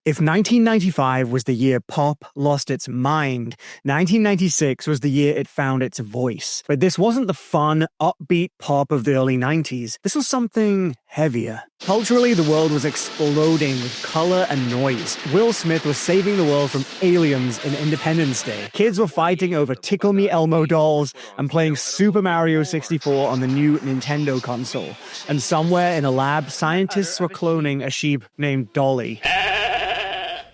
If 1995 was the year pop lost its mind, 1996 was the year it found its voice. But this wasn't the fun, upbeat pop of the early 90s. This was something heavier. Culturally, the world was exploding with color and noise. Will Smith was saving the world from aliens in Independence Day. Kids were fighting over Tickle Me Elmo dolls and playing Super Mario 64 on the new Nintendo console. And somewhere in a lab, scientists were cloning a sheep named Dolly.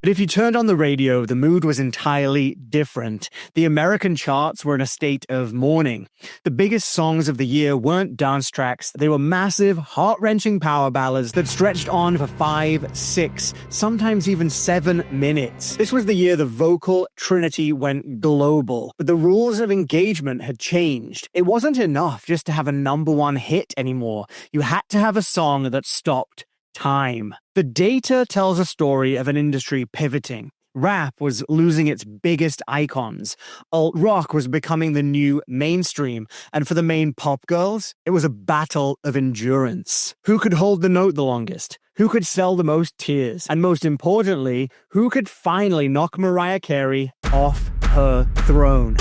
But if you turned on the radio, the mood was entirely different. The American charts were in a state of mourning. The biggest songs of the year weren't dance tracks. They were massive, heart-wrenching power ballads that stretched on for 5, 6, sometimes even 7 minutes. This was the year the vocal trinity went global. But the rules of engagement had changed. It wasn't enough just to have a #1 hit anymore. You had to have a song that stopped time. The data tells a story of an industry pivoting. Rap was losing its biggest icons. Alt-rock was becoming the new mainstream. And for the main pop girls, it was a battle of endurance. Who could hold the note the longest? Who could sell the most tears? And most importantly, who could finally knock Mariah Carey off her throne?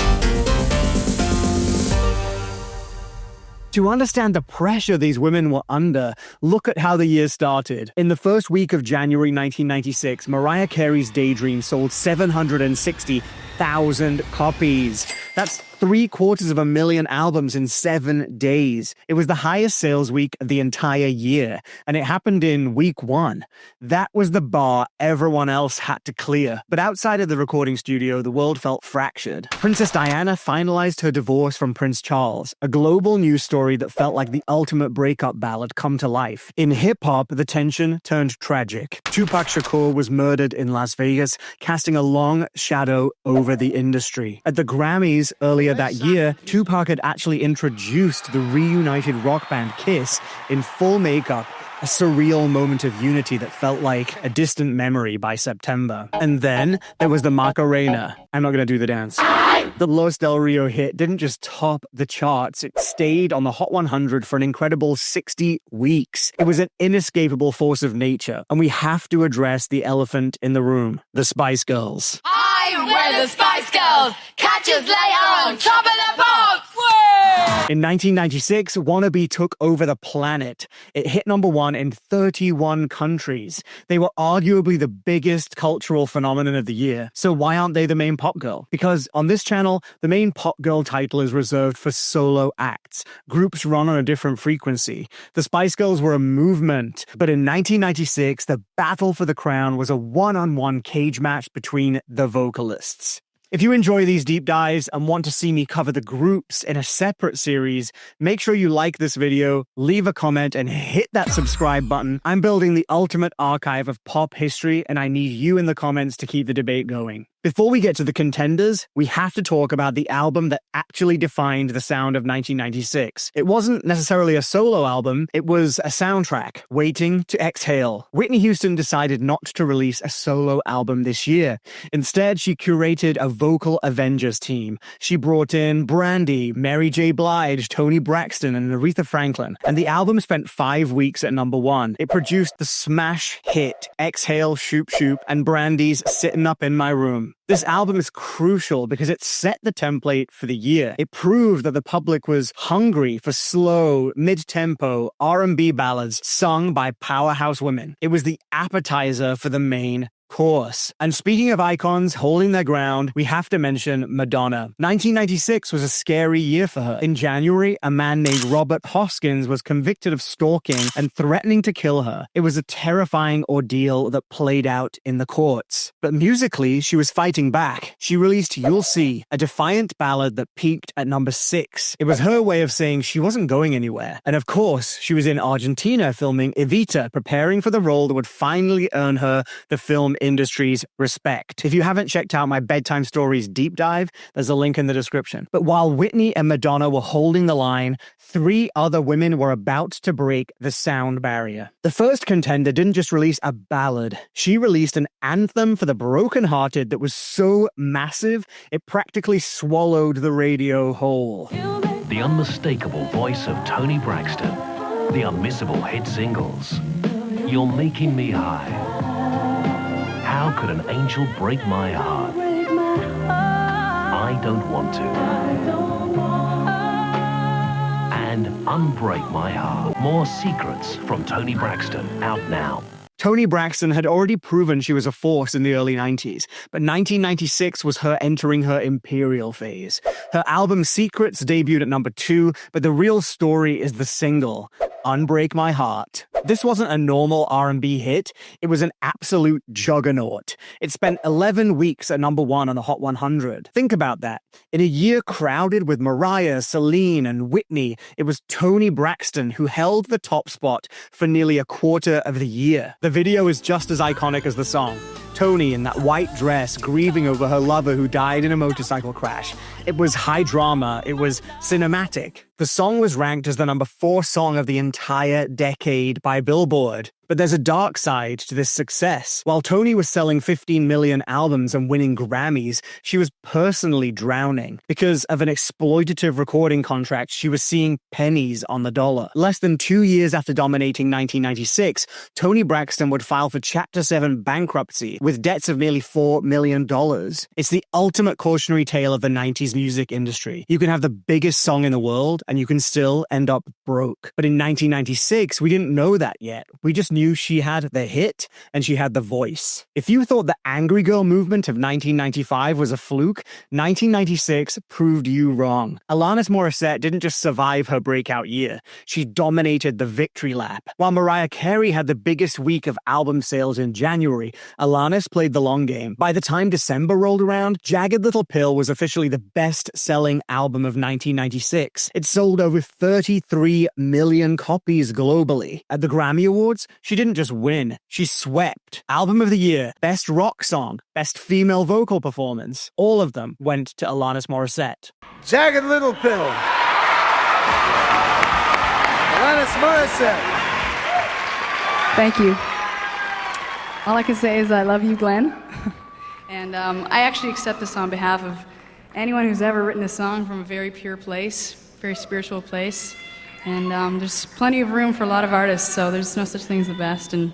To understand the pressure these women were under, look at how the year started. In the first week of January 1996, Mariah Carey's Daydream sold 760,000 copies. That's 750,000 albums in 7 days. It was the highest sales week of the entire year, and it happened in week 1. That was the bar everyone else had to clear. But outside of the recording studio, the world felt fractured. Princess Diana finalized her divorce from Prince Charles, a global news story that felt like the ultimate breakup ballad come to life. In hip-hop, the tension turned tragic. Tupac Shakur was murdered in Las Vegas, casting a long shadow over the industry. At the Grammys earlier that year, Tupac had actually introduced the reunited rock band Kiss in full makeup, a surreal moment of unity that felt like a distant memory by September. And then there was the Macarena. I'm not going to do the dance. The Los Del Rio hit didn't just top the charts, it stayed on the Hot 100 for an incredible 60 weeks. It was an inescapable force of nature, and we have to address the elephant in the room, the Spice Girls. We're the Spice Girls. Catch us later on Top of the Pops. In 1996, Wannabe took over the planet. It hit #1 in 31 countries. They were arguably the biggest cultural phenomenon of the year. So why aren't they the main pop girl? Because on this channel, the main pop girl title is reserved for solo acts. Groups run on a different frequency. The Spice Girls were a movement. But in 1996, the battle for the crown was a one-on-one cage match between the vocalists. If you enjoy these deep dives and want to see me cover the groups in a separate series, make sure you like this video, leave a comment, and hit that subscribe button. I'm building the ultimate archive of pop history, and I need you in the comments to keep the debate going. Before we get to the contenders, we have to talk about the album that actually defined the sound of 1996. It wasn't necessarily a solo album, it was a soundtrack, Waiting to Exhale. Whitney Houston decided not to release a solo album this year. Instead, she curated a vocal Avengers team. She brought in Brandy, Mary J. Blige, Toni Braxton, and Aretha Franklin. And the album spent 5 weeks at #1. It produced the smash hit Exhale, Shoop Shoop, and Brandy's Sittin' Up in My Room. This album is crucial because it set the template for the year. It proved that the public was hungry for slow, mid-tempo R&B ballads sung by powerhouse women. It was the appetizer for the main course. And speaking of icons holding their ground, we have to mention Madonna. 1996 was a scary year for her. In January, a man named Robert Hoskins was convicted of stalking and threatening to kill her. It was a terrifying ordeal that played out in the courts. But musically, she was fighting back. She released You'll See, a defiant ballad that peaked at #6. It was her way of saying she wasn't going anywhere. And of course, she was in Argentina filming Evita, preparing for the role that would finally earn her the film industry's respect. If you haven't checked out my Bedtime Stories deep dive, there's a link in the description. But while Whitney and Madonna were holding the line, 3 other women were about to break the sound barrier. The first contender didn't just release a ballad. She released an anthem for the brokenhearted that was so massive, it practically swallowed the radio whole. The unmistakable voice of Toni Braxton. The unmissable hit singles. You're Making Me High. How Could an Angel Break My Heart? I Don't Want to. And Unbreak My Heart. More Secrets from Toni Braxton, out now. Toni Braxton had already proven she was a force in the early 90s, but 1996 was her entering her imperial phase. Her album Secrets debuted at number 2, but the real story is the single, Unbreak My Heart. This wasn't a normal R&B hit, it was an absolute juggernaut. It spent 11 weeks at number 1 on the Hot 100. Think about that. In a year crowded with Mariah, Celine, and Whitney, it was Toni Braxton who held the top spot for nearly a quarter of the year. The video is just as iconic as the song. Toni in that white dress grieving over her lover who died in a motorcycle crash. It was high drama, it was cinematic. The song was ranked as the number 4 song of the entire decade by Billboard. But there's a dark side to this success. While Toni was selling 15 million albums and winning Grammys, she was personally drowning. Because of an exploitative recording contract, she was seeing pennies on the dollar. Less than 2 years after dominating 1996, Toni Braxton would file for Chapter 7 bankruptcy with debts of nearly $4 million. It's the ultimate cautionary tale of the 90s music industry. You can have the biggest song in the world and you can still end up broke. But in 1996, we didn't know that yet. We just knew she had the hit and she had the voice. If you thought the Angry Girl movement of 1995 was a fluke, 1996 proved you wrong. Alanis Morissette didn't just survive her breakout year, she dominated the victory lap. While Mariah Carey had the biggest week of album sales in January, Alanis played the long game. By the time December rolled around, Jagged Little Pill was officially the best-selling album of 1996. It sold over 33 million copies globally. At the Grammy Awards, she didn't just win, she swept. Album of the Year, Best Rock Song, Best Female Vocal Performance. All of them went to Alanis Morissette. Jagged Little Pill. Alanis Morissette. Thank you. All I can say is I love you, Glenn. And I actually accept this on behalf of anyone who's ever written a song from a very pure place, very spiritual place. And there's plenty of room for a lot of artists, so there's no such thing as the best, and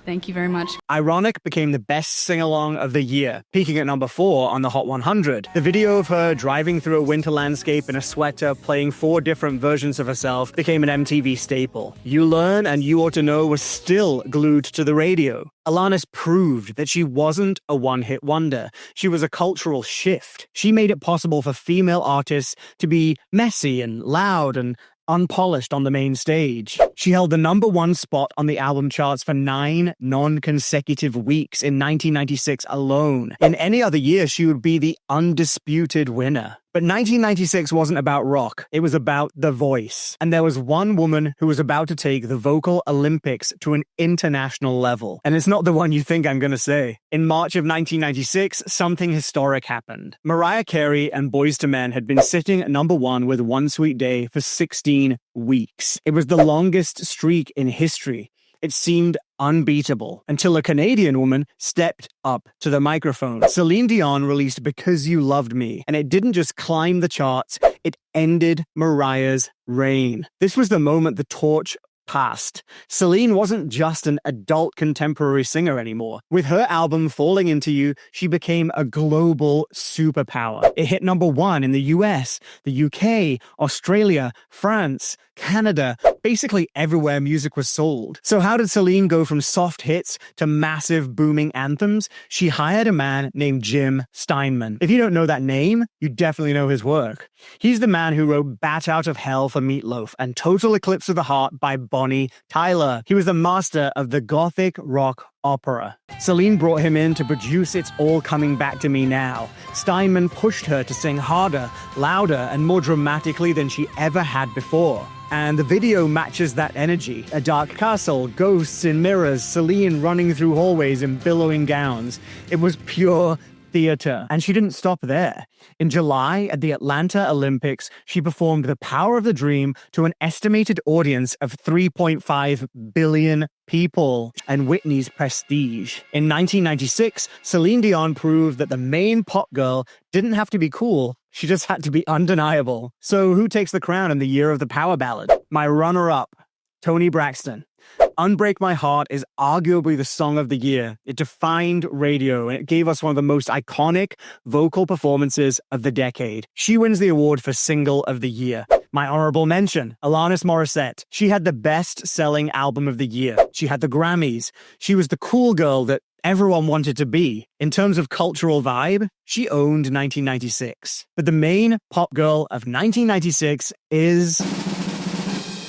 thank you very much. Ironic became the best sing-along of the year, peaking at number 4 on the Hot 100. The video of her driving through a winter landscape in a sweater, playing 4 different versions of herself, became an MTV staple. You Learn and You Ought to Know was still glued to the radio. Alanis proved that she wasn't a one-hit wonder. She was a cultural shift. She made it possible for female artists to be messy and loud and unpolished on the main stage. She held the number 1 spot on the album charts for 9 non-consecutive weeks in 1996 alone. In any other year, she would be the undisputed winner. But 1996 wasn't about rock, it was about the voice. And there was one woman who was about to take the vocal Olympics to an international level. And it's not the one you think I'm gonna say. In March of 1996, something historic happened. Mariah Carey and Boyz II Men had been sitting at number 1 with One Sweet Day for 16 weeks. It was the longest streak in history. It seemed unbeatable until a Canadian woman stepped up to the microphone. Celine Dion released Because You Loved Me, and it didn't just climb the charts, it ended Mariah's reign. This was the moment the torch passed. Celine wasn't just an adult contemporary singer anymore. With her album Falling Into You, she became a global superpower. It hit number 1 in the US, the UK, Australia, France, Canada, basically everywhere music was sold. So how did Celine go from soft hits to massive booming anthems? She hired a man named Jim Steinman. If you don't know that name, you definitely know his work. He's the man who wrote Bat Out of Hell for Meat Loaf and Total Eclipse of the Heart by Bonnie Tyler. He was the master of the gothic rock opera. Celine brought him in to produce It's All Coming Back to Me Now. Steinman pushed her to sing harder, louder, and more dramatically than she ever had before. And the video matches that energy. A dark castle, ghosts in mirrors, Celine running through hallways in billowing gowns. It was pure theater. And she didn't stop there. In July, at the Atlanta Olympics, she performed The Power of the Dream to an estimated audience of 3.5 billion people and Whitney's prestige. In 1996, Celine Dion proved that the main pop girl didn't have to be cool, she just had to be undeniable. So who takes the crown in the year of the Power Ballad? My runner-up, Toni Braxton. Unbreak My Heart is arguably the song of the year. It defined radio and it gave us one of the most iconic vocal performances of the decade. She wins the award for Single of the Year. My honorable mention, Alanis Morissette. She had the best-selling album of the year. She had the Grammys. She was the cool girl that everyone wanted to be. In terms of cultural vibe, she owned 1996. But the main pop girl of 1996 is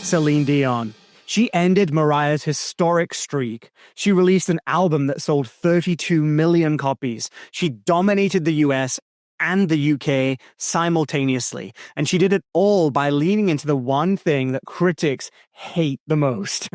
Celine Dion. She ended Mariah's historic streak. She released an album that sold 32 million copies. She dominated the US and the UK simultaneously. And she did it all by leaning into the one thing that critics hate the most: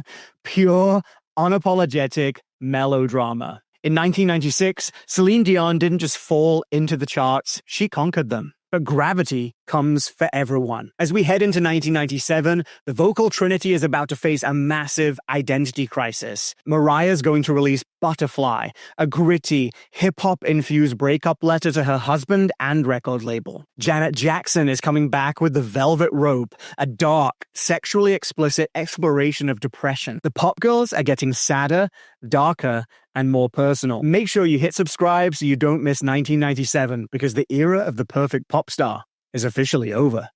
pure, unapologetic melodrama. In 1996, Celine Dion didn't just fall into the charts, she conquered them. But gravity comes for everyone. As we head into 1997, the vocal trinity is about to face a massive identity crisis. Mariah's going to release Butterfly, a gritty, hip-hop-infused breakup letter to her husband and record label. Janet Jackson is coming back with The Velvet Rope, a dark, sexually explicit exploration of depression. The pop girls are getting sadder, darker, and more personal. Make sure you hit subscribe so you don't miss 1997, because the era of the perfect pop star is officially over.